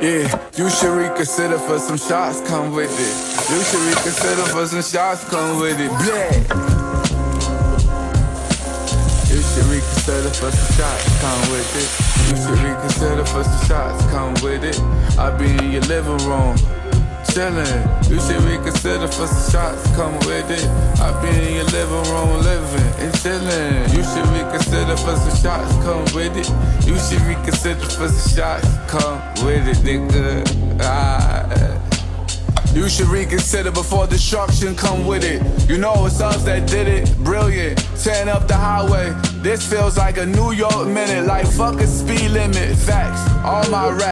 Yeah, you should reconsider for some shots, come with it. You should reconsider for some shots, come with it. Black. You should reconsider for some shots, come with it. You should reconsider for some shots, come with it. I be in your living room, chillin'. You should reconsider for some shots, come with it. I be in your living room, living and chillin'. You should reconsider for some shots, come with it. You should reconsider for some shots, come with it, nigga. You should reconsider before destruction come with it. You know it's us that did it, brilliant. Tearing up the highway, this feels like a New York minute. Like fuck a speed limit, facts, all my rap.